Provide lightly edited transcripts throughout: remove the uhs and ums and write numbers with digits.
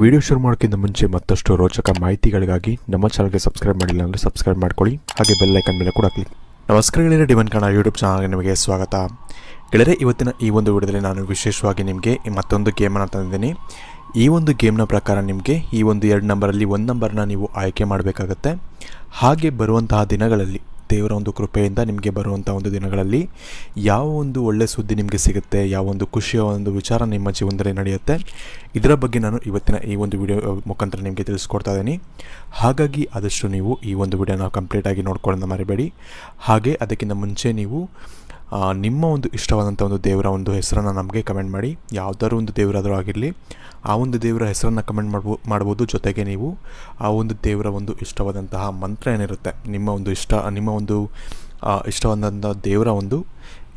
Video ಶುರು ಮಾಡೋಕ್ಕಿಂತ ಮುಂಚೆ ಮತ್ತಷ್ಟು ರೋಚಕ ಮಾಹಿತಿಗಳಿಗಾಗಿ ನಮ್ಮ ಚಾನಲ್ಗೆ ಸಬ್ಸ್ಕ್ರೈಬ್ ಮಾಡಿಲ್ಲ ಅಂದರೆ ಸಬ್ಸ್ಕ್ರೈಬ್ ಮಾಡ್ಕೊಳ್ಳಿ, ಹಾಗೆ ಬೆಲ್ ಐಕನ್ ಮೇಲೆ ಕೂಡ ಕ್ಲಿಕ್. ನಮಸ್ಕಾರ ಗೆಳೆಯರೆ, ಡಿವೈನ್ ಕನ್ನಡ ಯೂಟ್ಯೂಬ್ ಚಾನಲ್ಗೆ ನಿಮಗೆ ಸ್ವಾಗತ. ಗೆಳೆಯರೆ, ಇವತ್ತಿನ ಈ ಒಂದು ವಿಡಿಯೋದಲ್ಲಿ ನಾನು ವಿಶೇಷವಾಗಿ ನಿಮಗೆ ಮತ್ತೊಂದು ಗೇಮನ್ನು ತಂದಿದ್ದೀನಿ. ಈ ಒಂದು ಗೇಮ್ನ ಪ್ರಕಾರ ನಿಮಗೆ ಈ ಒಂದು 2 ನಂಬರಲ್ಲಿ 1 ನಂಬರ್ನ ನೀವು ಆಯ್ಕೆ ಮಾಡಬೇಕಾಗತ್ತೆ. ಹಾಗೆ ಬರುವಂತಹ ದಿನಗಳಲ್ಲಿ ದೇವರ ಒಂದು ಕೃಪೆಯಿಂದ ನಿಮಗೆ ಬರುವಂಥ ಒಂದು ದಿನಗಳಲ್ಲಿ ಯಾವ ಒಂದು ಒಳ್ಳೆ ಸುದ್ದಿ ನಿಮಗೆ ಸಿಗುತ್ತೆ, ಯಾವ ಒಂದು ಖುಷಿಯ ಒಂದು ವಿಚಾರ ನಿಮ್ಮ ಜೀವನದಲ್ಲಿ ನಡೆಯುತ್ತೆ, ಇದರ ಬಗ್ಗೆ ನಾನು ಇವತ್ತಿನ ಈ ಒಂದು ವಿಡಿಯೋ ಮುಖಾಂತರ ನಿಮಗೆ ತಿಳಿಸ್ಕೊಡ್ತಾ ಇದ್ದೀನಿ. ಹಾಗಾಗಿ ಆದಷ್ಟು ನೀವು ಈ ಒಂದು ವಿಡಿಯೋನ ಕಂಪ್ಲೀಟಾಗಿ ನೋಡ್ಕೊಳ್ಳೋದನ್ನ ಮರಿಬೇಡಿ. ಹಾಗೆ ಅದಕ್ಕಿಂತ ಮುಂಚೆ ನೀವು ನಿಮ್ಮ ಒಂದು ಇಷ್ಟವಾದಂಥ ಒಂದು ದೇವರ ಒಂದು ಹೆಸರನ್ನು ನಮಗೆ ಕಮೆಂಟ್ ಮಾಡಿ. ಯಾವುದಾದ್ರು ಒಂದು ದೇವರಾದರೂ ಆಗಿರಲಿ, ಆ ಒಂದು ದೇವರ ಹೆಸರನ್ನು ಕಮೆಂಟ್ ಮಾಡ್ಬೋದು. ಜೊತೆಗೆ ನೀವು ಆ ಒಂದು ದೇವರ ಒಂದು ಇಷ್ಟವಾದಂತಹ ಮಂತ್ರ ಏನಿರುತ್ತೆ, ನಿಮ್ಮ ಒಂದು ಇಷ್ಟವಾದಂಥ ದೇವರ ಒಂದು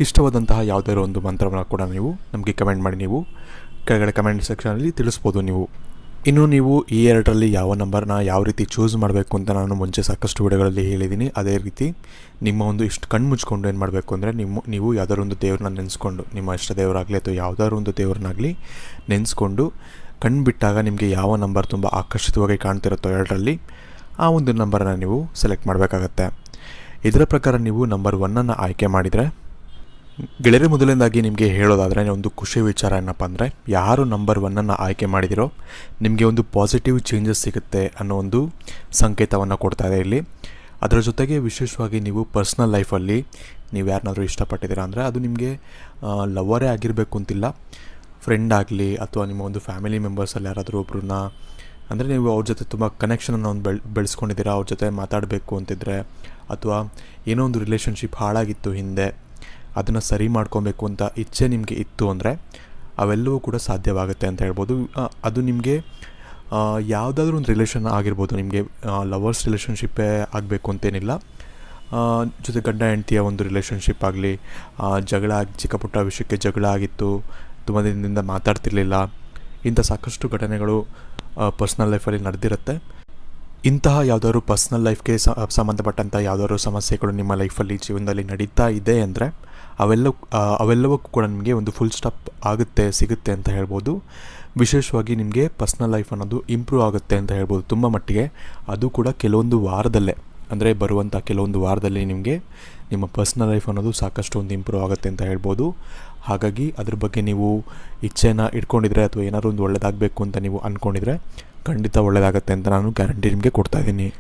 ಇಷ್ಟವಾದಂತಹ ಯಾವುದಾದ್ರು ಒಂದು ಮಂತ್ರವನ್ನು ಕೂಡ ನೀವು ನಮಗೆ ಕಮೆಂಟ್ ಮಾಡಿ ನೀವು ಕೆಳಗಡೆ ಕಮೆಂಟ್ ಸೆಕ್ಷನಲ್ಲಿ ತಿಳಿಸ್ಬೋದು ನೀವು. ಇನ್ನು ನೀವು ಈ 2ರಲ್ಲಿ ಯಾವ ನಂಬರ್ನ ಯಾವ ರೀತಿ ಚೂಸ್ ಮಾಡಬೇಕು ಅಂತ ನಾನು ಮುಂಚೆ ಸಾಕಷ್ಟು ವಿಡಿಯೋಗಳಲ್ಲಿ ಹೇಳಿದ್ದೀನಿ. ಅದೇ ರೀತಿ ನಿಮ್ಮ ಒಂದು ಕಣ್ಣು ಮುಚ್ಕೊಂಡು ಏನು ಮಾಡಬೇಕು ಅಂದರೆ ನೀವು ಯಾವುದಾದ್ರು ಒಂದು ದೇವ್ರನ್ನ ನೆನೆಸ್ಕೊಂಡು, ನಿಮ್ಮ ಇಷ್ಟ ದೇವರಾಗಲಿ ಅಥವಾ ಯಾವುದಾದ್ರು ಒಂದು ದೇವ್ರನ್ನಾಗಲಿ ನೆನೆಸ್ಕೊಂಡು ಕಣ್ಣು ಬಿಟ್ಟಾಗ ನಿಮಗೆ ಯಾವ ನಂಬರ್ ತುಂಬ ಆಕರ್ಷಿತವಾಗಿ ಕಾಣ್ತಿರುತ್ತೋ 2ರಲ್ಲಿ ಆ ಒಂದು ನಂಬರನ್ನು ನೀವು ಸೆಲೆಕ್ಟ್ ಮಾಡಬೇಕಾಗತ್ತೆ. ಇದರ ಪ್ರಕಾರ ನೀವು ನಂಬರ್ 1ಅನ್ನು ಆಯ್ಕೆ ಮಾಡಿದರೆ, ಗೆಳೆಯರೆ ಮೊದಲನೇದಾಗಿ ನಿಮಗೆ ಹೇಳೋದಾದರೆ ಒಂದು ಖುಷಿ ವಿಚಾರ ಏನಪ್ಪ ಅಂದರೆ, ಯಾರು ನಂಬರ್ 1ಅನ್ನು ಆಯ್ಕೆ ಮಾಡಿದಿರೋ ನಿಮಗೆ ಒಂದು ಪಾಸಿಟಿವ್ ಚೇಂಜಸ್ ಸಿಗುತ್ತೆ ಅನ್ನೋ ಒಂದು ಸಂಕೇತವನ್ನು ಕೊಡ್ತಾ ಇದೆ ಇಲ್ಲಿ. ಅದರ ಜೊತೆಗೆ ವಿಶೇಷವಾಗಿ ನೀವು ಪರ್ಸ್ನಲ್ ಲೈಫಲ್ಲಿ ನೀವು ಯಾರನ್ನಾದರೂ ಇಷ್ಟಪಟ್ಟಿದ್ದೀರಾ ಅಂದರೆ ಅದು ನಿಮಗೆ ಲವರೇ ಆಗಿರಬೇಕು ಅಂತಿಲ್ಲ, ಫ್ರೆಂಡ್ ಆಗಲಿ ಅಥವಾ ನಿಮ್ಮ ಒಂದು ಫ್ಯಾಮಿಲಿ ಮೆಂಬರ್ಸಲ್ಲಿ ಯಾರಾದರೂ ಒಬ್ರನ್ನ, ಅಂದರೆ ನೀವು ಅವ್ರ ಜೊತೆ ತುಂಬ ಕನೆಕ್ಷನನ್ನು ಒಂದು ಬೆಳೆಸ್ಕೊಂಡಿದ್ದೀರಾ, ಅವ್ರ ಜೊತೆ ಮಾತಾಡಬೇಕು ಅಂತಿದ್ರೆ, ಅಥವಾ ಏನೋ ಒಂದು ರಿಲೇಷನ್ಶಿಪ್ ಹಾಳಾಗಿತ್ತು ಹಿಂದೆ, ಅದನ್ನು ಸರಿ ಮಾಡ್ಕೊಬೇಕು ಅಂತ ಇಚ್ಛೆ ನಿಮಗೆ ಇತ್ತು ಅಂದರೆ ಅವೆಲ್ಲವೂ ಕೂಡ ಸಾಧ್ಯವಾಗುತ್ತೆ ಅಂತ ಹೇಳ್ಬೋದು. ಅದು ನಿಮಗೆ ಯಾವುದಾದ್ರೂ ಒಂದು ರಿಲೇಷನ್ ಆಗಿರ್ಬೋದು, ನಿಮಗೆ ಲವರ್ಸ್ ರಿಲೇಷನ್ಶಿಪ್ಪೇ ಆಗಬೇಕು ಅಂತೇನಿಲ್ಲ, ಜೊತೆ ಗಂಡ ಹೆಂಡತಿಯ ಒಂದು ರಿಲೇಷನ್ಶಿಪ್ ಆಗಲಿ, ಚಿಕ್ಕ ಪುಟ್ಟ ವಿಷಯಕ್ಕೆ ಜಗಳ ಆಗಿತ್ತು, ತುಂಬ ದಿನದಿಂದ ಮಾತಾಡ್ತಿರ್ಲಿಲ್ಲ, ಇಂಥ ಸಾಕಷ್ಟು ಘಟನೆಗಳು ಪರ್ಸ್ನಲ್ ಲೈಫಲ್ಲಿ ನಡೆದಿರುತ್ತೆ. ಇಂತಹ ಯಾವುದಾದ್ರು ಪರ್ಸ್ನಲ್ ಲೈಫ್ಗೆ ಸಂಬಂಧಪಟ್ಟಂಥ ಯಾವುದಾದ್ರು ಸಮಸ್ಯೆಗಳು ನಿಮ್ಮ ಲೈಫಲ್ಲಿ ಜೀವನದಲ್ಲಿ ನಡೀತಾ ಇದೆ ಅಂದರೆ ಅವೆಲ್ಲವಕ್ಕೂ ಕೂಡ ನಿಮಗೆ ಒಂದು ಫುಲ್ ಸ್ಟಾಪ್ ಸಿಗುತ್ತೆ ಅಂತ ಹೇಳ್ಬೋದು. ವಿಶೇಷವಾಗಿ ನಿಮಗೆ ಪರ್ಸ್ನಲ್ ಲೈಫ್ ಅನ್ನೋದು ಇಂಪ್ರೂವ್ ಆಗುತ್ತೆ ಅಂತ ಹೇಳ್ಬೋದು ತುಂಬ ಮಟ್ಟಿಗೆ. ಅದು ಕೂಡ ಕೆಲವೊಂದು ವಾರದಲ್ಲೇ, ಅಂದರೆ ಬರುವಂಥ ಕೆಲವೊಂದು ವಾರದಲ್ಲಿ ನಿಮಗೆ ನಿಮ್ಮ ಪರ್ಸ್ನಲ್ ಲೈಫ್ ಅನ್ನೋದು ಸಾಕಷ್ಟು ಒಂದು ಇಂಪ್ರೂವ್ ಆಗುತ್ತೆ ಅಂತ ಹೇಳ್ಬೋದು. ಹಾಗಾಗಿ ಅದ್ರ ಬಗ್ಗೆ ನೀವು ಇಚ್ಛೆನ ಇಟ್ಕೊಂಡಿದ್ರೆ ಅಥವಾ ಏನಾದರೂ ಒಂದು ಒಳ್ಳೆಯದಾಗಬೇಕು ಅಂತ ನೀವು ಅಂದ್ಕೊಂಡಿದ್ರೆ ಖಂಡಿತ ಒಳ್ಳೆಯದಾಗತ್ತೆ ಅಂತ ನಾನು ಗ್ಯಾರಂಟಿ ನಿಮಗೆ ಕೊಡ್ತಾಯಿದ್ದೀನಿ.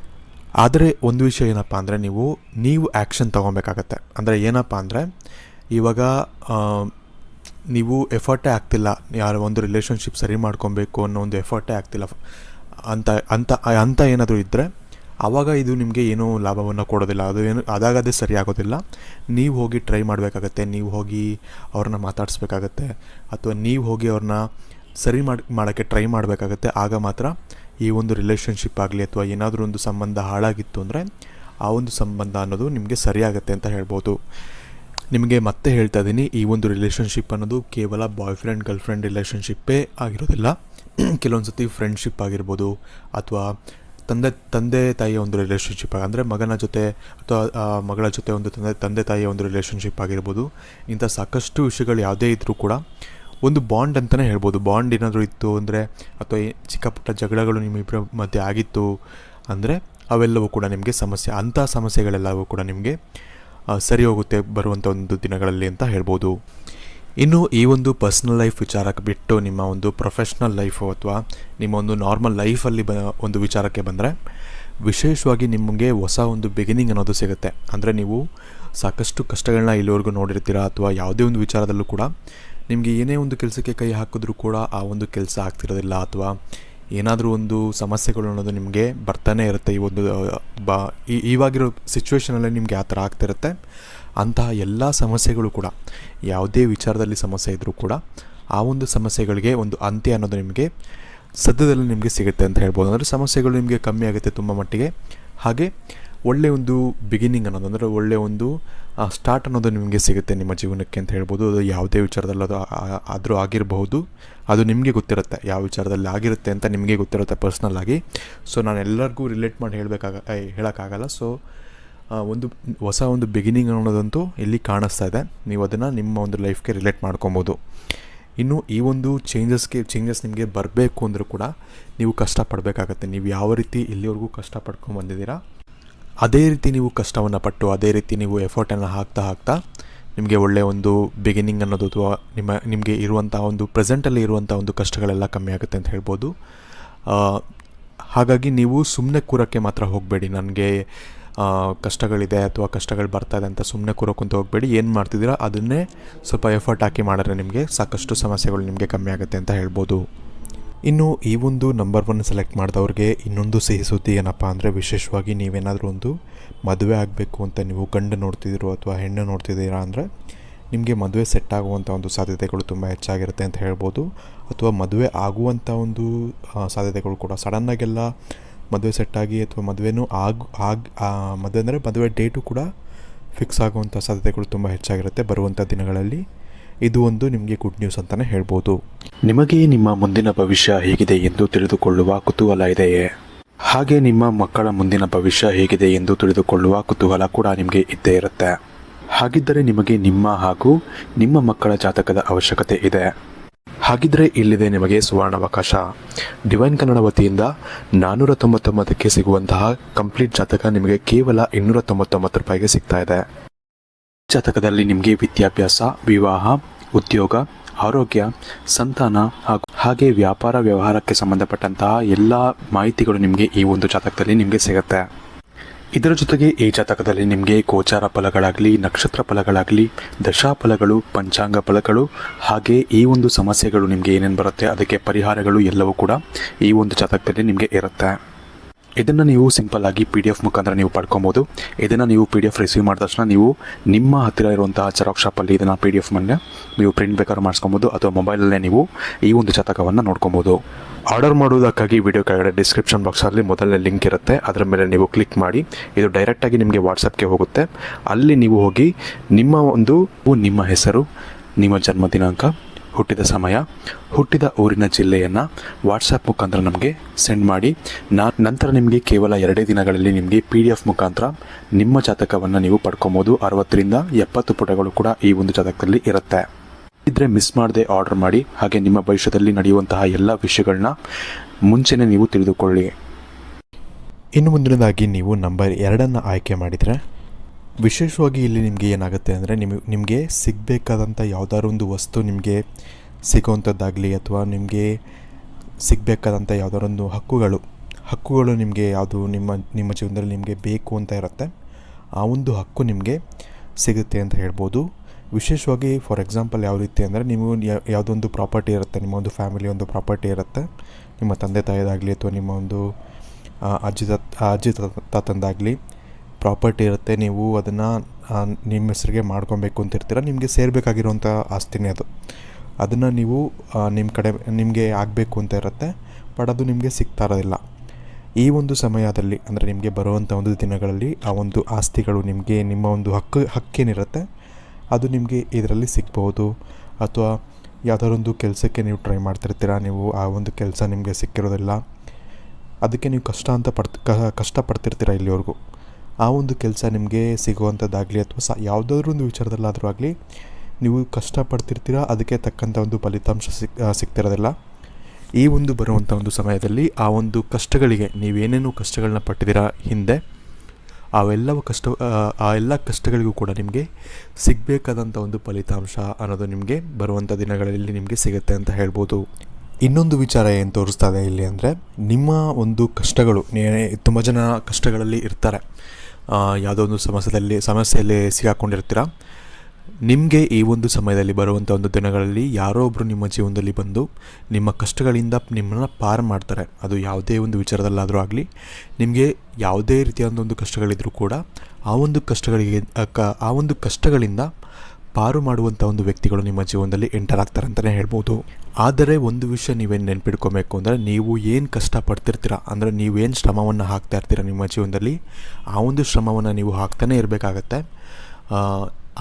ಆದರೆ ಒಂದು ವಿಷಯ ಏನಪ್ಪ ಅಂದರೆ ನೀವು ಆ್ಯಕ್ಷನ್ ತೊಗೊಬೇಕಾಗತ್ತೆ. ಅಂದರೆ ಏನಪ್ಪ ಅಂದರೆ, ಇವಾಗ ನೀವು ಎಫರ್ಟೇ ಆಗ್ತಿಲ್ಲ, ಯಾರೋ ಒಂದು ರಿಲೇಷನ್ಶಿಪ್ ಸರಿ ಮಾಡ್ಕೊಬೇಕು ಅನ್ನೋ ಒಂದು ಎಫರ್ಟೇ ಆಗ್ತಿಲ್ಲ ಅಂತ ಏನಾದರೂ ಇದ್ದರೆ ಆವಾಗ ಇದು ನಿಮಗೆ ಏನೂ ಲಾಭವನ್ನು ಕೊಡೋದಿಲ್ಲ, ಅದಾಗದೇ ಸರಿ ಆಗೋದಿಲ್ಲ. ನೀವು ಹೋಗಿ ಟ್ರೈ ಮಾಡಬೇಕಾಗತ್ತೆ, ನೀವು ಹೋಗಿ ಅವ್ರನ್ನ ಮಾತಾಡಿಸ್ಬೇಕಾಗತ್ತೆ, ಅಥವಾ ನೀವು ಹೋಗಿ ಅವ್ರನ್ನ ಸರಿ ಮಾಡೋಕ್ಕೆ ಟ್ರೈ ಮಾಡಬೇಕಾಗತ್ತೆ. ಆಗ ಮಾತ್ರ ಈ ಒಂದು ರಿಲೇಷನ್ಶಿಪ್ ಆಗಲಿ ಅಥವಾ ಏನಾದರೂ ಒಂದು ಸಂಬಂಧ ಹಾಳಾಗಿತ್ತು ಅಂದರೆ ಆ ಒಂದು ಸಂಬಂಧ ಅನ್ನೋದು ನಿಮಗೆ ಸರಿಯಾಗತ್ತೆ ಅಂತ ಹೇಳ್ಬೋದು. ನಿಮಗೆ ಮತ್ತೆ ಹೇಳ್ತಾ ಇದ್ದೀನಿ, ಈ ಒಂದು ರಿಲೇಷನ್ಶಿಪ್ ಅನ್ನೋದು ಕೇವಲ ಬಾಯ್ ಫ್ರೆಂಡ್ ಗರ್ಲ್ ಫ್ರೆಂಡ್ ರಿಲೇಷನ್ಶಿಪ್ಪೇ ಆಗಿರೋದಿಲ್ಲ. ಕೆಲವೊಂದು ಸತಿ ಫ್ರೆಂಡ್ಶಿಪ್ ಆಗಿರ್ಬೋದು, ಅಥವಾ ತಂದೆ ತಾಯಿಯ ಒಂದು ರಿಲೇಷನ್ಶಿಪ್, ಅಂದರೆ ಮಗನ ಜೊತೆ ಅಥವಾ ಮಗಳ ಜೊತೆ ಒಂದು ತಂದೆ ತಾಯಿಯ ಒಂದು ರಿಲೇಷನ್ಶಿಪ್ ಆಗಿರ್ಬೋದು. ಇಂಥ ಸಾಕಷ್ಟು ವಿಷಯಗಳು ಯಾವುದೇ ಇದ್ದರೂ ಕೂಡ ಒಂದು ಬಾಂಡ್ ಅಂತಲೇ ಹೇಳ್ಬೋದು. ಬಾಂಡ್ ಏನಾದರೂ ಇತ್ತು ಅಂದರೆ, ಅಥವಾ ಚಿಕ್ಕ ಪುಟ್ಟ ಜಗಳಗಳು ನಿಮ್ಮಿಬ್ಬರ ಮಧ್ಯೆ ಆಗಿತ್ತು ಅಂದರೆ ಅವೆಲ್ಲವೂ ಕೂಡ ನಿಮಗೆ ಅಂಥ ಸಮಸ್ಯೆಗಳೆಲ್ಲವೂ ಕೂಡ ನಿಮಗೆ ಸರಿ ಹೋಗುತ್ತೆ ಬರುವಂಥ ಒಂದು ದಿನಗಳಲ್ಲಿ ಅಂತ ಹೇಳ್ಬೋದು. ಇನ್ನು ಈ ಒಂದು ಪರ್ಸ್ನಲ್ ಲೈಫ್ ವಿಚಾರಕ್ಕೆ ಬಿಟ್ಟು ನಿಮ್ಮ ಒಂದು ಪ್ರೊಫೆಷ್ನಲ್ ಲೈಫು ಅಥವಾ ನಿಮ್ಮ ಒಂದು ನಾರ್ಮಲ್ ಲೈಫಲ್ಲಿ ಒಂದು ವಿಚಾರಕ್ಕೆ ಬಂದರೆ, ವಿಶೇಷವಾಗಿ ನಿಮಗೆ ಹೊಸ ಒಂದು ಬಿಗಿನಿಂಗ್ ಅನ್ನೋದು ಸಿಗುತ್ತೆ. ಅಂದರೆ ನೀವು ಸಾಕಷ್ಟು ಕಷ್ಟಗಳನ್ನ ಇಲ್ಲಿವರೆಗೂ ನೋಡಿರ್ತೀರ, ಅಥವಾ ಯಾವುದೇ ಒಂದು ವಿಚಾರದಲ್ಲೂ ಕೂಡ ನಿಮಗೆ ಏನೇ ಒಂದು ಕೆಲಸಕ್ಕೆ ಕೈ ಹಾಕಿದ್ರೂ ಕೂಡ ಆ ಒಂದು ಕೆಲಸ ಆಗ್ತಿರೋದಿಲ್ಲ, ಅಥವಾ ಏನಾದರೂ ಒಂದು ಸಮಸ್ಯೆಗಳು ಅನ್ನೋದು ನಿಮಗೆ ಬರ್ತಾನೆ ಇರುತ್ತೆ. ಈ ಒಂದು ಇವಾಗಿರೋ ಸಿಚುವೇಷನಲ್ಲಿ ನಿಮಗೆ ಆ ಥರ ಆಗ್ತಿರುತ್ತೆ. ಅಂತಹ ಎಲ್ಲ ಸಮಸ್ಯೆಗಳು ಕೂಡ, ಯಾವುದೇ ವಿಚಾರದಲ್ಲಿ ಸಮಸ್ಯೆ ಇದ್ದರೂ ಕೂಡ ಆ ಒಂದು ಸಮಸ್ಯೆಗಳಿಗೆ ಒಂದು ಅಂತ್ಯ ಅನ್ನೋದು ನಿಮಗೆ ಸದ್ಯದಲ್ಲಿ ನಿಮಗೆ ಸಿಗುತ್ತೆ ಅಂತ ಹೇಳ್ಬೋದು. ಅಂದರೆ ಸಮಸ್ಯೆಗಳು ನಿಮಗೆ ಕಮ್ಮಿ ಆಗುತ್ತೆ ತುಂಬ ಮಟ್ಟಿಗೆ. ಹಾಗೆ ಒಳ್ಳೆಯ ಒಂದು ಬಿಗಿನಿಂಗ್ ಅನ್ನೋದು, ಅಂದರೆ ಒಳ್ಳೆಯ ಒಂದು ಸ್ಟಾರ್ಟ್ ಅನ್ನೋದು ನಿಮಗೆ ಸಿಗುತ್ತೆ ನಿಮ್ಮ ಜೀವನಕ್ಕೆ ಅಂತ ಹೇಳ್ಬೋದು. ಅದು ಯಾವುದೇ ವಿಚಾರದಲ್ಲಿ ಆದರೂ ಆಗಿರಬಹುದು, ಅದು ನಿಮಗೆ ಗೊತ್ತಿರುತ್ತೆ ಯಾವ ವಿಚಾರದಲ್ಲಿ ಆಗಿರುತ್ತೆ ಅಂತ ನಿಮಗೆ ಗೊತ್ತಿರುತ್ತೆ ಪರ್ಸ್ನಲ್ ಆಗಿ. ಸೊ ನಾನು ಎಲ್ಲರಿಗೂ ರಿಲೇಟ್ ಮಾಡಿ ಹೇಳೋಕ್ಕಾಗಲ್ಲ. ಸೊ ಒಂದು ಹೊಸ ಒಂದು ಬಿಗಿನಿಂಗ್ ಅನ್ನೋದಂತೂ ಇಲ್ಲಿ ಕಾಣಿಸ್ತಾ ಇದೆ. ನೀವು ಅದನ್ನು ನಿಮ್ಮ ಒಂದು ಲೈಫ್ಗೆ ರಿಲೇಟ್ ಮಾಡ್ಕೊಬೋದು. ಇನ್ನು ಈ ಒಂದು ಚೇಂಜಸ್ ನಿಮಗೆ ಬರಬೇಕು ಅಂದರೂ ಕೂಡ ನೀವು ಕಷ್ಟಪಡಬೇಕಾಗತ್ತೆ. ನೀವು ಯಾವ ರೀತಿ ಇಲ್ಲಿವರೆಗೂ ಕಷ್ಟಪಡ್ಕೊಂಡು ಬಂದಿದ್ದೀರಾ ಅದೇ ರೀತಿ ನೀವು ಕಷ್ಟವನ್ನು ಪಟ್ಟು ಅದೇ ರೀತಿ ನೀವು ಎಫರ್ಟನ್ನು ಹಾಕ್ತಾ ನಿಮಗೆ ಒಳ್ಳೆಯ ಒಂದು ಬಿಗಿನಿಂಗ್ ಅನ್ನೋದು ಅಥವಾ ನಿಮಗೆ ಇರುವಂಥ ಒಂದು ಪ್ರೆಸೆಂಟಲ್ಲಿ ಇರುವಂಥ ಒಂದು ಕಷ್ಟಗಳೆಲ್ಲ ಕಮ್ಮಿ ಆಗುತ್ತೆ ಅಂತ ಹೇಳ್ಬೋದು. ಹಾಗಾಗಿ ನೀವು ಸುಮ್ಮನೆ ಕೂರೋಕ್ಕೆ ಮಾತ್ರ ಹೋಗಬೇಡಿ. ನನಗೆ ಕಷ್ಟಗಳಿದೆ ಅಥವಾ ಕಷ್ಟಗಳು ಬರ್ತಾಯಿದೆ ಅಂತ ಸುಮ್ಮನೆ ಕೂರೋಕ್ಕಂತ ಹೋಗಬೇಡಿ. ಏನು ಮಾಡ್ತಿದ್ದೀರಾ ಅದನ್ನೇ ಸ್ವಲ್ಪ ಎಫರ್ಟ್ ಹಾಕಿ ಮಾಡಿದ್ರೆ ನಿಮಗೆ ಸಾಕಷ್ಟು ಸಮಸ್ಯೆಗಳು ನಿಮಗೆ ಕಮ್ಮಿ ಆಗುತ್ತೆ ಅಂತ ಹೇಳ್ಬೋದು. ಇನ್ನು ಈ ಒಂದು ನಂಬರ್ 1 ಸೆಲೆಕ್ಟ್ ಮಾಡಿದವ್ರಿಗೆ ಇನ್ನೊಂದು ಸಿಹಿ ಸುದ್ದಿ ಏನಪ್ಪ ಅಂದರೆ, ವಿಶೇಷವಾಗಿ ನೀವೇನಾದರೂ ಒಂದು ಮದುವೆ ಆಗಬೇಕು ಅಂತ ನೀವು ಗಂಡು ನೋಡ್ತಿದ್ದೀರೋ ಅಥವಾ ಹೆಣ್ಣು ನೋಡ್ತಿದ್ದೀರಾ ಅಂದರೆ ನಿಮಗೆ ಮದುವೆ ಸೆಟ್ ಆಗುವಂಥ ಒಂದು ಸಾಧ್ಯತೆಗಳು ತುಂಬ ಹೆಚ್ಚಾಗಿರುತ್ತೆ ಅಂತ ಹೇಳ್ಬೋದು. ಅಥವಾ ಮದುವೆ ಆಗುವಂಥ ಒಂದು ಸಾಧ್ಯತೆಗಳು ಕೂಡ ಸಡನ್ನಾಗೆಲ್ಲ ಮದುವೆ ಸೆಟ್ಟಾಗಿ ಅಥವಾ ಮದುವೆನೂ ಮದುವೆ ಅಂದರೆ ಮದುವೆ ಡೇಟು ಕೂಡ ಫಿಕ್ಸ್ ಆಗುವಂಥ ಸಾಧ್ಯತೆಗಳು ತುಂಬ ಹೆಚ್ಚಾಗಿರುತ್ತೆ ಬರುವಂಥ ದಿನಗಳಲ್ಲಿ. ಇದು ಒಂದು ನಿಮಗೆ ಗುಡ್ ನ್ಯೂಸ್ ಅಂತಲೇ ಹೇಳ್ಬೋದು. ನಿಮಗೆ ನಿಮ್ಮ ಮುಂದಿನ ಭವಿಷ್ಯ ಹೇಗಿದೆ ಎಂದು ತಿಳಿದುಕೊಳ್ಳುವ ಕುತೂಹಲ ಇದೆಯೇ? ಹಾಗೆ ನಿಮ್ಮ ಮಕ್ಕಳ ಮುಂದಿನ ಭವಿಷ್ಯ ಹೇಗಿದೆ ಎಂದು ತಿಳಿದುಕೊಳ್ಳುವ ಕುತೂಹಲ ಕೂಡ ನಿಮಗೆ ಇದ್ದೇ ಇರುತ್ತೆ. ಹಾಗಿದ್ದರೆ ನಿಮಗೆ ನಿಮ್ಮ ಹಾಗೂ ನಿಮ್ಮ ಮಕ್ಕಳ ಜಾತಕದ ಅವಶ್ಯಕತೆ ಇದೆ. ಹಾಗಿದ್ದರೆ ಇಲ್ಲಿದೆ ನಿಮಗೆ ಸುವರ್ಣಾವಕಾಶ. ಡಿವೈನ್ ಕನ್ನಡ ವತಿಯಿಂದ 499ಕ್ಕೆ ಸಿಗುವಂತಹ ಕಂಪ್ಲೀಟ್ ಜಾತಕ ನಿಮಗೆ ಕೇವಲ 299 ರೂಪಾಯಿಗೆ ಸಿಗ್ತಾ ಇದೆ. ಜಾತಕದಲ್ಲಿ ನಿಮಗೆ ವಿದ್ಯಾಭ್ಯಾಸ, ವಿವಾಹ, ಉದ್ಯೋಗ, ಆರೋಗ್ಯ, ಸಂತಾನ ಹಾಗೆ ವ್ಯಾಪಾರ ವ್ಯವಹಾರಕ್ಕೆ ಸಂಬಂಧಪಟ್ಟಂತಹ ಎಲ್ಲ ಮಾಹಿತಿಗಳು ನಿಮಗೆ ಈ ಒಂದು ಜಾತಕದಲ್ಲಿ ನಿಮಗೆ ಸಿಗುತ್ತೆ. ಇದರ ಜೊತೆಗೆ ಈ ಜಾತಕದಲ್ಲಿ ನಿಮಗೆ ಗೋಚಾರ ಫಲಗಳಾಗಲಿ, ನಕ್ಷತ್ರ ಫಲಗಳಾಗಲಿ, ದಶಾಫಲಗಳು, ಪಂಚಾಂಗ ಫಲಗಳು ಹಾಗೆ ಈ ಒಂದು ಸಮಸ್ಯೆಗಳು ನಿಮಗೆ ಏನೇನು ಬರುತ್ತೆ ಅದಕ್ಕೆ ಪರಿಹಾರಗಳು ಎಲ್ಲವೂ ಕೂಡ ಈ ಒಂದು ಜಾತಕದಲ್ಲಿ ನಿಮಗೆ ಇರುತ್ತೆ. ಇದನ್ನು ನೀವು ಸಿಂಪಲ್ ಆಗಿ PDF ಮುಖಾಂತರ ನೀವು ಪಡ್ಕೊಬೋದು. ಇದನ್ನು ನೀವು PDF ರಿಸೀವ್ ಮಾಡಿದ ತಕ್ಷಣ ನೀವು ನಿಮ್ಮ ಹತ್ತಿರ ಇರುವಂತಹ ಜೆರಾಕ್ಸ್ ಶಾಪಲ್ಲಿ ಇದನ್ನು PDF ಮೇಲೆ ನೀವು ಪ್ರಿಂಟ್ ಬೇಕಾದ್ರೂ ಮಾಡಿಸ್ಕೊಬೋದು ಅಥವಾ ಮೊಬೈಲಲ್ಲೇ ನೀವು ಈ ಒಂದು ಜಾತಕವನ್ನು ನೋಡ್ಕೊಬೋದು. ಆರ್ಡರ್ ಮಾಡುವುದಕ್ಕಾಗಿ ವಿಡಿಯೋ ಕೆಳಗಡೆ ಡಿಸ್ಕ್ರಿಪ್ಷನ್ ಬಾಕ್ಸಲ್ಲಿ ಮೊದಲನೇ ಲಿಂಕ್ ಇರುತ್ತೆ, ಅದರ ಮೇಲೆ ನೀವು ಕ್ಲಿಕ್ ಮಾಡಿ ಇದು ಡೈರೆಕ್ಟಾಗಿ ನಿಮಗೆ ವಾಟ್ಸಪ್ಗೆ ಹೋಗುತ್ತೆ. ಅಲ್ಲಿ ನೀವು ಹೋಗಿ ನಿಮ್ಮ ಹೆಸರು, ನಿಮ್ಮ ಜನ್ಮ ದಿನಾಂಕ, ಹುಟ್ಟಿದ ಸಮಯ, ಹುಟ್ಟಿದ ಊರಿನ ಜಿಲ್ಲೆಯನ್ನು ವಾಟ್ಸಪ್ ಮುಖಾಂತರ ನಮಗೆ ಸೆಂಡ್ ಮಾಡಿ ನಂತರ ನಿಮಗೆ ಕೇವಲ 2 ದಿನಗಳಲ್ಲಿ ನಿಮಗೆ PDF ಮುಖಾಂತರ ನಿಮ್ಮ ಜಾತಕವನ್ನು ನೀವು ಪಡ್ಕೊಬೋದು. 60ರಿಂದ 70 ಪುಟಗಳು ಕೂಡ ಈ ಒಂದು ಜಾತಕದಲ್ಲಿ ಇರುತ್ತೆ. ಇದ್ರೆ ಮಿಸ್ ಮಾಡದೆ ಆರ್ಡರ್ ಮಾಡಿ. ಹಾಗೆ ನಿಮ್ಮ ಭವಿಷ್ಯದಲ್ಲಿ ನಡೆಯುವಂತಹ ಎಲ್ಲ ವಿಷಯಗಳನ್ನ ಮುಂಚೆನೇ ನೀವು ತಿಳಿದುಕೊಳ್ಳಿ. ಇನ್ನು ಮುಂದಿನದಾಗಿ ನೀವು ನಂಬರ್ 2 ಆಯ್ಕೆ ಮಾಡಿದರೆ ವಿಶೇಷವಾಗಿ ಇಲ್ಲಿ ನಿಮಗೆ ಏನಾಗುತ್ತೆ ಅಂದರೆ ನಿಮಗೆ ಸಿಗಬೇಕಾದಂಥ ಯಾವುದಾದ್ರು ಒಂದು ವಸ್ತು ನಿಮಗೆ ಸಿಗೋವಂಥದ್ದಾಗಲಿ ಅಥವಾ ನಿಮಗೆ ಸಿಗಬೇಕಾದಂಥ ಯಾವುದಾದ್ರು ಒಂದು ಹಕ್ಕುಗಳು ನಿಮಗೆ ಯಾವುದು ನಿಮ್ಮ ಜೀವನದಲ್ಲಿ ನಿಮಗೆ ಬೇಕು ಅಂತ ಇರುತ್ತೆ, ಆ ಒಂದು ಹಕ್ಕು ನಿಮಗೆ ಸಿಗುತ್ತೆ ಅಂತ ಹೇಳ್ಬೋದು. ವಿಶೇಷವಾಗಿ ಫಾರ್ ಎಕ್ಸಾಂಪಲ್ ಯಾವ ರೀತಿ ಅಂದರೆ ನೀವು ಯಾವುದೊಂದು ಪ್ರಾಪರ್ಟಿ ಇರುತ್ತೆ, ನಿಮ್ಮ ಒಂದು ಫ್ಯಾಮಿಲಿ ಒಂದು ಪ್ರಾಪರ್ಟಿ ಇರುತ್ತೆ, ನಿಮ್ಮ ತಂದೆ ತಾಯಿದಾಗಲಿ ಅಥವಾ ನಿಮ್ಮ ಒಂದು ಅಜ್ಜಿ ತಾತಂದಾಗಲಿ ಪ್ರಾಪರ್ಟಿ ಇರುತ್ತೆ. ನೀವು ಅದನ್ನು ನಿಮ್ಮ ಹೆಸರಿಗೆ ಮಾಡ್ಕೊಬೇಕು ಅಂತಿರ್ತೀರ, ನಿಮಗೆ ಸೇರಬೇಕಾಗಿರುವಂಥ ಆಸ್ತಿನೇ ಅದನ್ನು ನೀವು ನಿಮಗೆ ಆಗಬೇಕು ಅಂತ ಇರುತ್ತೆ, ಬಟ್ ಅದು ನಿಮಗೆ ಸಿಗ್ತಾ ಇರೋದಿಲ್ಲ. ಈ ಒಂದು ಸಮಯದಲ್ಲಿ ಅಂದರೆ ನಿಮಗೆ ಬರುವಂಥ ಒಂದು ದಿನಗಳಲ್ಲಿ ಆ ಒಂದು ಆಸ್ತಿಗಳು ನಿಮಗೆ ನಿಮ್ಮ ಒಂದು ಹಕ್ಕೇನಿರುತ್ತೆ ಅದು ನಿಮಗೆ ಇದರಲ್ಲಿ ಸಿಗ್ಬೋದು. ಅಥವಾ ಯಾವುದಾದ್ರು ಒಂದು ಕೆಲಸಕ್ಕೆ ನೀವು ಟ್ರೈ ಮಾಡ್ತಿರ್ತೀರ, ನೀವು ಆ ಒಂದು ಕೆಲಸ ನಿಮಗೆ ಸಿಕ್ಕಿರೋದಿಲ್ಲ, ಅದಕ್ಕೆ ನೀವು ಕಷ್ಟಪಡ್ತಿರ್ತೀರ ಇಲ್ಲಿವರೆಗೂ, ಆ ಒಂದು ಕೆಲಸ ನಿಮಗೆ ಸಿಗುವಂಥದ್ದಾಗಲಿ ಅಥವಾ ಯಾವುದಾದ್ರೂ ಒಂದು ವಿಚಾರದಲ್ಲಾದರೂ ಆಗಲಿ ನೀವು ಕಷ್ಟಪಡ್ತಿರ್ತೀರ, ಅದಕ್ಕೆ ತಕ್ಕಂಥ ಒಂದು ಫಲಿತಾಂಶ ಸಿಗ್ತಿರೋದಿಲ್ಲ. ಈ ಒಂದು ಬರುವಂಥ ಒಂದು ಸಮಯದಲ್ಲಿ ಆ ಒಂದು ಕಷ್ಟಗಳಿಗೆ ನೀವೇನೇನು ಕಷ್ಟಗಳನ್ನ ಪಟ್ಟಿದ್ದೀರಾ ಹಿಂದೆ ಆ ಎಲ್ಲ ಕಷ್ಟಗಳಿಗೂ ಕೂಡ ನಿಮಗೆ ಸಿಗಬೇಕಾದಂಥ ಒಂದು ಫಲಿತಾಂಶ ಅನ್ನೋದು ನಿಮಗೆ ಬರುವಂಥ ದಿನಗಳಲ್ಲಿ ನಿಮಗೆ ಸಿಗುತ್ತೆ ಅಂತ ಹೇಳ್ಬೋದು. ಇನ್ನೊಂದು ವಿಚಾರ ಏನು ತೋರಿಸ್ತಾ ಇದೆ ಇಲ್ಲಿ ಅಂದರೆ ನಿಮ್ಮ ಒಂದು ಕಷ್ಟಗಳು, ತುಂಬ ಜನ ಕಷ್ಟಗಳಲ್ಲಿ ಇರ್ತಾರೆ, ಯಾವುದೋ ಒಂದು ಸಮಸ್ಯೆಯಲ್ಲಿ ಸಿಗಾಕೊಂಡಿರ್ತೀರ. ನಿಮಗೆ ಈ ಒಂದು ಸಮಯದಲ್ಲಿ ಬರುವಂಥ ಒಂದು ದಿನಗಳಲ್ಲಿ ಯಾರೋ ಒಬ್ಬರು ನಿಮ್ಮ ಜೀವನದಲ್ಲಿ ಬಂದು ನಿಮ್ಮ ಕಷ್ಟಗಳಿಂದ ನಿಮ್ಮನ್ನು ಪಾರು ಮಾಡ್ತಾರೆ. ಅದು ಯಾವುದೇ ಒಂದು ವಿಚಾರದಲ್ಲಾದರೂ ಆಗಲಿ, ನಿಮಗೆ ಯಾವುದೇ ರೀತಿಯಾದ ಒಂದು ಕಷ್ಟಗಳಿದ್ರೂ ಕೂಡ ಆ ಒಂದು ಕಷ್ಟಗಳಿಂದ ಪಾರು ಮಾಡುವಂಥ ಒಂದು ವ್ಯಕ್ತಿಗಳು ನಿಮ್ಮ ಜೀವನದಲ್ಲಿ ಎಂಟರ್ ಆಗ್ತಾರೆ ಅಂತಲೇ ಹೇಳ್ಬೋದು. ಆದರೆ ಒಂದು ವಿಷಯ ನೀವೇನು ನೆನ್ಪಿಡ್ಕೊಬೇಕು ಅಂದರೆ, ನೀವು ಏನು ಕಷ್ಟಪಡ್ತಿರ್ತೀರ ಅಂದರೆ ನೀವೇನು ಶ್ರಮವನ್ನು ಹಾಕ್ತಾ ಇರ್ತೀರ ನಿಮ್ಮ ಜೀವನದಲ್ಲಿ, ಆ ಒಂದು ಶ್ರಮವನ್ನು ನೀವು ಹಾಕ್ತಾನೇ ಇರಬೇಕಾಗತ್ತೆ.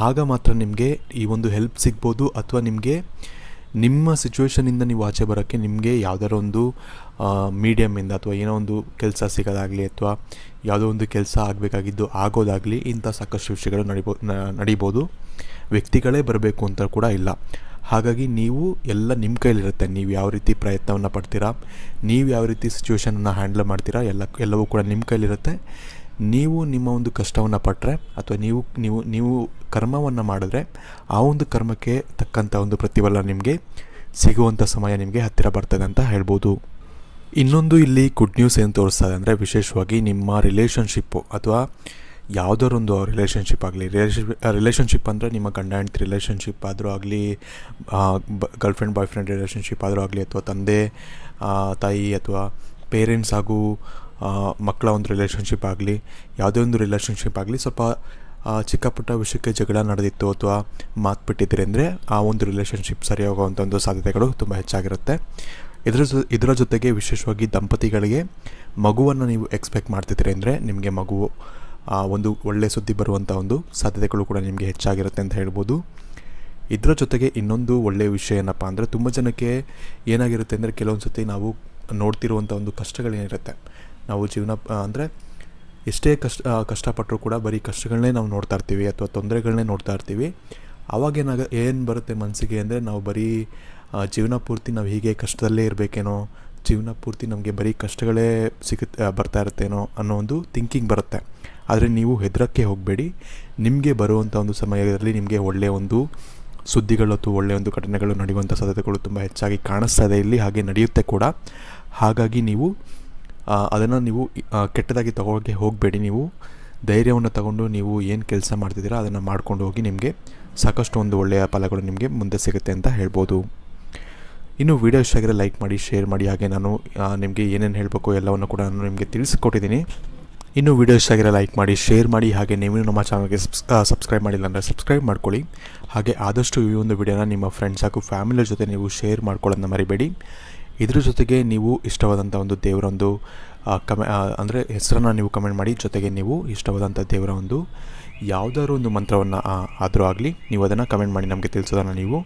ಆಗ ಮಾತ್ರ ನಿಮಗೆ ಈ ಒಂದು ಹೆಲ್ಪ್ ಸಿಗ್ಬೋದು. ಅಥವಾ ನಿಮಗೆ ನಿಮ್ಮ ಸಿಚುವೇಷನಿಂದ ನೀವು ಆಚೆ ಬರೋಕ್ಕೆ ನಿಮಗೆ ಯಾವುದಾದ್ರು ಒಂದು ಮೀಡಿಯಮ್ಮಿಂದ ಅಥವಾ ಏನೋ ಒಂದು ಕೆಲಸ ಸಿಗೋದಾಗಲಿ ಅಥವಾ ಯಾವುದೋ ಒಂದು ಕೆಲಸ ಆಗಬೇಕಾಗಿದ್ದು ಆಗೋದಾಗಲಿ, ಇಂಥ ಸಾಕಷ್ಟು ವಿಷಯಗಳು ನಡೀಬೋದು. ವ್ಯಕ್ತಿಗಳೇ ಬರಬೇಕು ಅಂತ ಕೂಡ ಇಲ್ಲ. ಹಾಗಾಗಿ ನೀವು ಎಲ್ಲ ನಿಮ್ಮ ಕೈಲಿರುತ್ತೆ. ನೀವು ಯಾವ ರೀತಿ ಪ್ರಯತ್ನವನ್ನು ಪಡ್ತೀರಾ, ನೀವು ಯಾವ ರೀತಿ ಸಿಚುವೇಷನನ್ನು ಹ್ಯಾಂಡಲ್ ಮಾಡ್ತೀರಾ, ಎಲ್ಲವೂ ಕೂಡ ನಿಮ್ಮ ಕೈಲಿರುತ್ತೆ. ನೀವು ನಿಮ್ಮ ಒಂದು ಕಷ್ಟವನ್ನು ಪಟ್ಟರೆ ಅಥವಾ ನೀವು ಕರ್ಮವನ್ನು ಮಾಡಿದ್ರೆ ಆ ಒಂದು ಕರ್ಮಕ್ಕೆ ತಕ್ಕಂಥ ಒಂದು ಪ್ರತಿಫಲ ನಿಮಗೆ ಸಿಗುವಂಥ ಸಮಯ ನಿಮಗೆ ಹತ್ತಿರ ಬರ್ತದೆ ಅಂತ ಹೇಳ್ಬೋದು. ಇನ್ನೊಂದು ಇಲ್ಲಿ ಗುಡ್ ನ್ಯೂಸ್ ಏನು ತೋರಿಸ್ತದೆ ಅಂದರೆ, ವಿಶೇಷವಾಗಿ ನಿಮ್ಮ ರಿಲೇಷನ್ಶಿಪ್ಪು ಅಥವಾ ಯಾವುದಾರೊಂದು ರಿಲೇಷನ್ಶಿಪ್ ಆಗಲಿ, ರಿಲೇಷನ್ಶಿಪ್ ಅಂದರೆ ನಿಮ್ಮ ಗಂಡ ಹೆಂಡತಿ ರಿಲೇಷನ್ಶಿಪ್ ಆದರೂ ಆಗಲಿ, ಗರ್ಲ್ಫ್ರೆಂಡ್ ಬಾಯ್ ಫ್ರೆಂಡ್ ರಿಲೇಷನ್ಶಿಪ್ ಆದರೂ ಆಗಲಿ, ಅಥವಾ ತಂದೆ ತಾಯಿ ಅಥವಾ ಪೇರೆಂಟ್ಸ್ ಹಾಗೂ ಮಕ್ಕಳ ಒಂದು ರಿಲೇಷನ್ಶಿಪ್ ಆಗಲಿ, ಯಾವುದೇ ಒಂದು ರಿಲೇಷನ್ಶಿಪ್ ಆಗಲಿ, ಸ್ವಲ್ಪ ಚಿಕ್ಕ ಪುಟ್ಟ ವಿಷಯಕ್ಕೆ ಜಗಳ ನಡೆದಿತ್ತು ಅಥವಾ ಮಾತು ಬಿಟ್ಟಿದ್ದೀರಿ ಅಂದರೆ ಆ ಒಂದು ರಿಲೇಷನ್ಶಿಪ್ ಸರಿ ಹೋಗುವಂಥ ಒಂದು ಸಾಧ್ಯತೆಗಳು ತುಂಬ ಹೆಚ್ಚಾಗಿರುತ್ತೆ. ಇದರ ಜೊತೆಗೆ ವಿಶೇಷವಾಗಿ ದಂಪತಿಗಳಿಗೆ ಮಗುವನ್ನು ನೀವು ಎಕ್ಸ್ಪೆಕ್ಟ್ ಮಾಡ್ತಿದ್ದೀರಿ ಅಂದರೆ ನಿಮಗೆ ಮಗು ಒಂದು ಒಳ್ಳೆಯ ಸುದ್ದಿ ಬರುವಂಥ ಒಂದು ಸಾಧ್ಯತೆಗಳು ಕೂಡ ನಿಮಗೆ ಹೆಚ್ಚಾಗಿರುತ್ತೆ ಅಂತ ಹೇಳ್ಬೋದು. ಇದರ ಜೊತೆಗೆ ಇನ್ನೊಂದು ಒಳ್ಳೆಯ ವಿಷಯ ಏನಪ್ಪ ಅಂದರೆ, ತುಂಬ ಜನಕ್ಕೆ ಏನಾಗಿರುತ್ತೆ ಅಂದರೆ, ಕೆಲವೊಂದು ಸತಿ ನಾವು ನೋಡ್ತಿರುವಂಥ ಒಂದು ಕಷ್ಟಗಳೇನಿರುತ್ತೆ, ನಾವು ಜೀವನ ಅಂದರೆ ಎಷ್ಟೇ ಕಷ್ಟಪಟ್ಟರೂ ಕೂಡ ಬರೀ ಕಷ್ಟಗಳನ್ನೇ ನಾವು ನೋಡ್ತಾ ಇರ್ತೀವಿ ಅಥವಾ ತೊಂದರೆಗಳನ್ನೇ ನೋಡ್ತಾ ಇರ್ತೀವಿ. ಆವಾಗ ಏನು ಬರುತ್ತೆ ಮನಸ್ಸಿಗೆ ಅಂದರೆ, ನಾವು ಬರೀ ಜೀವನ ಪೂರ್ತಿ ನಾವು ಹೀಗೆ ಕಷ್ಟದಲ್ಲೇ ಇರಬೇಕೇನೋ, ಜೀವನ ಪೂರ್ತಿ ನಮಗೆ ಬರೀ ಕಷ್ಟಗಳೇ ಬರ್ತಾ ಇರುತ್ತೇನೋ ಅನ್ನೋ ಒಂದು ಥಿಂಕಿಂಗ್ ಬರುತ್ತೆ. ಆದರೆ ನೀವು ಹೆದರಕ್ಕೆ ಹೋಗಬೇಡಿ. ನಿಮಗೆ ಬರುವಂಥ ಒಂದು ಸಮಯದಲ್ಲಿ ನಿಮಗೆ ಒಳ್ಳೆಯ ಒಂದು ಸುದ್ದಿಗಳು ಅಥವಾ ಒಳ್ಳೆಯ ಒಂದು ಘಟನೆಗಳು ನಡೆಯುವಂಥ ಸಾಧ್ಯತೆಗಳು ತುಂಬ ಹೆಚ್ಚಾಗಿ ಕಾಣಿಸ್ತಾ ಇದೆ ಇಲ್ಲಿ, ಹಾಗೆ ನಡೆಯುತ್ತೆ ಕೂಡ. ಹಾಗಾಗಿ ನೀವು ಅದನ್ನು ನೀವು ಕೆಟ್ಟದಾಗಿ ತಗೊಳ್ಳೋಕ್ಕೆ ಹೋಗಬೇಡಿ. ನೀವು ಧೈರ್ಯವನ್ನು ತಗೊಂಡು ನೀವು ಏನು ಕೆಲಸ ಮಾಡ್ತಿದ್ದೀರಾ ಅದನ್ನು ಮಾಡ್ಕೊಂಡು ಹೋಗಿ, ನಿಮಗೆ ಸಾಕಷ್ಟು ಒಂದು ಒಳ್ಳೆಯ ಫಲಗಳು ನಿಮಗೆ ಮುಂದೆ ಸಿಗುತ್ತೆ ಅಂತ ಹೇಳ್ಬೋದು. ಇನ್ನು ವಿಡಿಯೋ ಇಷ್ಟ ಆಗಿದ್ರೆ ಲೈಕ್ ಮಾಡಿ, ಶೇರ್ ಮಾಡಿ. ಹಾಗೆ ನಾನು ನಿಮಗೆ ಏನೇನು ಹೇಳಬೇಕು ಎಲ್ಲವನ್ನು ಕೂಡ ನಾನು ನಿಮಗೆ ತಿಳಿಸಿಕೊಟ್ಟಿದ್ದೀನಿ. ಇನ್ನು ವಿಡಿಯೋ ಇಷ್ಟ ಆಗಿದ್ರೆ ಲೈಕ್ ಮಾಡಿ, ಶೇರ್ ಮಾಡಿ. ಹಾಗೆ ನೀವು ನಮ್ಮ ಚಾನಲ್ಗೆ ಸಬ್ಸ್ಕ್ರೈಬ್ ಮಾಡಿಲ್ಲ ಅಂದರೆ ಸಬ್ಸ್ಕ್ರೈಬ್ ಮಾಡ್ಕೊಳ್ಳಿ. ಹಾಗೆ ಆದಷ್ಟು ಈ ಒಂದು ವಿಡಿಯೋನ ನಿಮ್ಮ ಫ್ರೆಂಡ್ಸ್ ಹಾಗೂ ಫ್ಯಾಮಿಲಿ ಜೊತೆ ನೀವು ಶೇರ್ ಮಾಡ್ಕೊಳ್ಳೋದನ್ನ ಮರಿಬೇಡಿ. ಇದ್ರ ಜೊತೆಗೆ ನೀವು ಇಷ್ಟವಾದಂಥ ಒಂದು ದೇವರ ಒಂದು ಅಂದರೆ ಹೆಸರನ್ನು ನೀವು ಕಮೆಂಟ್ ಮಾಡಿ. ಜೊತೆಗೆ ನೀವು ಇಷ್ಟವಾದಂಥ ದೇವರ ಒಂದು ಯಾವುದಾದ್ರು ಒಂದು ಮಂತ್ರವನ್ನು ಆದರೂ ಆಗಲಿ ನೀವು ಅದನ್ನು ಕಮೆಂಟ್ ಮಾಡಿ ನಮಗೆ ತಿಳಿಸೋದನ್ನು ನೀವು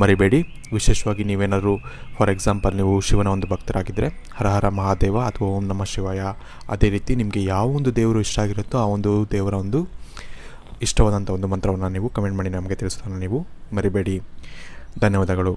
ಮರಿಬೇಡಿ. ವಿಶೇಷವಾಗಿ ನೀವೇನಾದರೂ ಫಾರ್ ಎಕ್ಸಾಂಪಲ್ ನೀವು ಶಿವನ ಒಂದು ಭಕ್ತರಾಗಿದ್ದರೆ ಹರ ಹರ ಮಹಾದೇವ ಅಥವಾ ಓಂ ನಮಃ ಶಿವಾಯ, ಅದೇ ರೀತಿ ನಿಮಗೆ ಯಾವ ಒಂದು ದೇವರು ಇಷ್ಟ ಆಗಿರುತ್ತೋ ಆ ಒಂದು ದೇವರ ಒಂದು ಇಷ್ಟವಾದಂಥ ಒಂದು ಮಂತ್ರವನ್ನು ನೀವು ಕಮೆಂಟ್ ಮಾಡಿ ನಮಗೆ ತಿಳಿಸೋದನ್ನು ನೀವು ಮರಿಬೇಡಿ. ಧನ್ಯವಾದಗಳು.